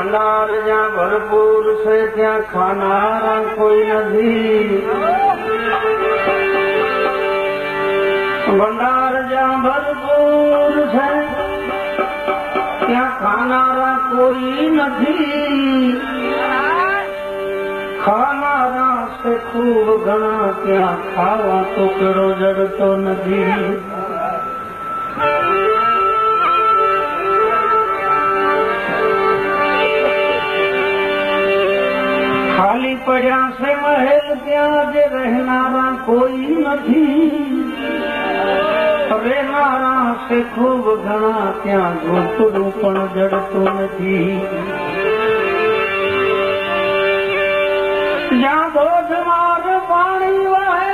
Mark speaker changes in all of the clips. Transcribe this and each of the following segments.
Speaker 1: भंडार ज्યાં ભરપૂર છે ત્યાં ખાનારા કોઈ નથી. ભંડાર જ્યાં ભરપૂર છે ત્યાં ખાનારા કોઈ નથી. ખાનારા છે ખૂબ ઘણા ત્યાં ખાવા તો કેળો જડતો નથી. खाली पड़ा से महल त्या जे रहनारा कोई नहीं. रहनारा से खूब घना त्या झोपड़ू पण जड़तो नहीं. ज्યાં ધોધમાર પાણી વહે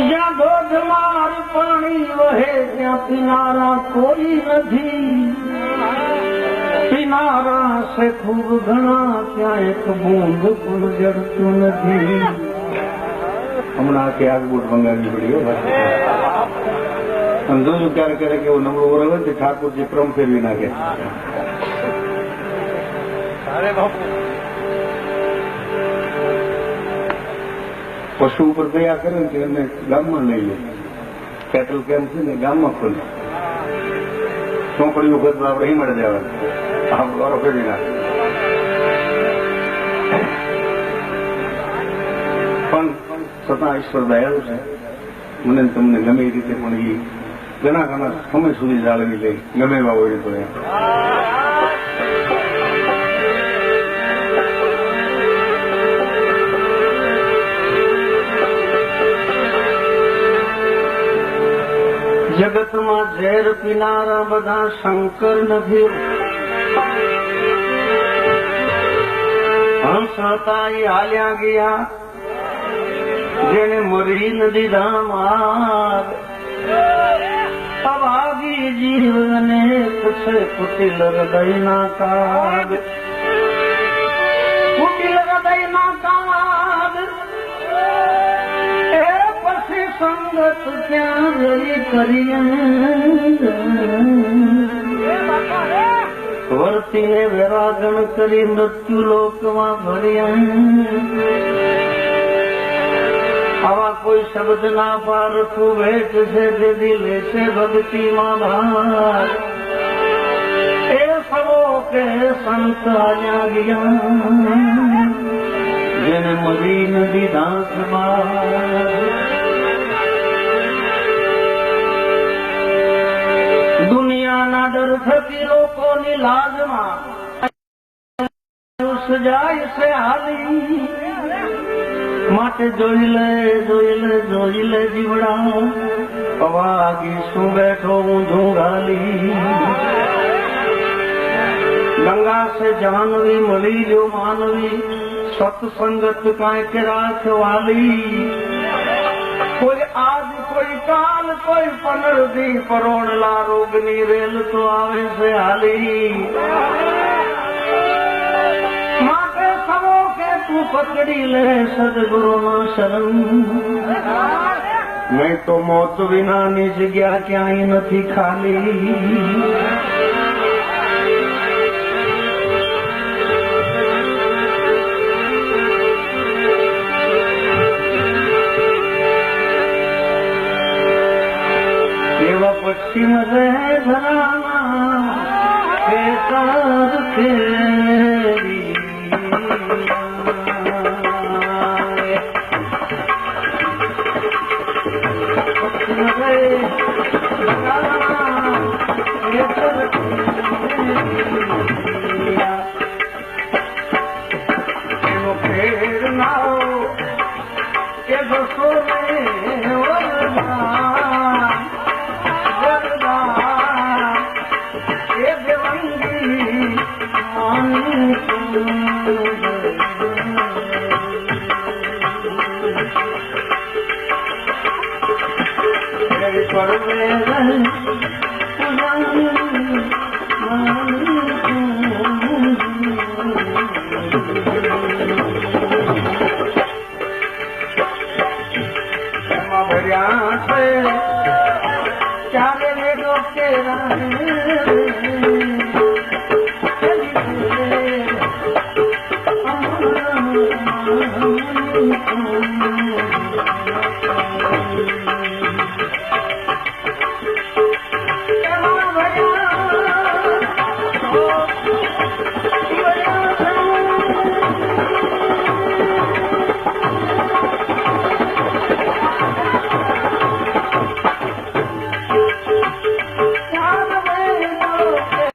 Speaker 1: જ્યાં ધોધમાર પાણી વહે ત્યાં કિનારા કોઈ નથી. किनारा से खूब घना क्या एक बूंद पण जड़तू नहीं.
Speaker 2: हमारा के आग बूट मंगावी पड़ी हो हम जो क्या करे कि वो नमड़ो बराबर ठाकुर जी क्रम फेरवी नाखे. पशु पर दया करे गाम में लई लो. पेट्रोल कैम्प से गाम में खोल ચોપડી વખત આપણે અહીં મળે જવાનું આમ વારો ફેરવી નાખે. પણ છતાં ઈશ્વર દયાળુ છે. મને તમને ગમે એ રીતે પણ એ ઘણા ઘણા સમય સુધી જાળવી લે ગમે એવા હોય તો એમ.
Speaker 1: जगत में झेर पीनारा बधा शंकर नहीं. हंस હતા એ હાલ્યા ગયા જેને મરી નદી ધામાર. અભાગી જીવને પૂછે કુટિલ હૃદયના કાગ. કુટિલ હૃદયના કાગ संगत क्या रही करिए. वर्ती ने वैरागण करी मृत्यु लोक में भरिया. आवा कोई शब्द ना पारखू भेट से दे दिले से भक्ति मां भार. ए सबो के संत आजा गया जिन मरी नदी दास मार. दुनिया ना डर थकी लोगों नी लाजमा सजाय से हाली. माटे जोई ले जीवड़ा अवागी सु बैठो ऊंधू गाली. गंगा से जानवी मली जो मानवी सत्संगत काय के राख वाली. कोई आज कोई काल कोई पनरदी परोणला रोगनी रेल तो आवे से हाली. माटे सबो के तू पकड़ी ले सदगुरु ना शरण. मैं तो मौत विना नी जग्या क्यांय नथी खाली. पश्चिम से घराना बेकार फेरी. पश्चिम से घराना बेकार फेर ना हो के दसो में भरिया से चारे में રાહે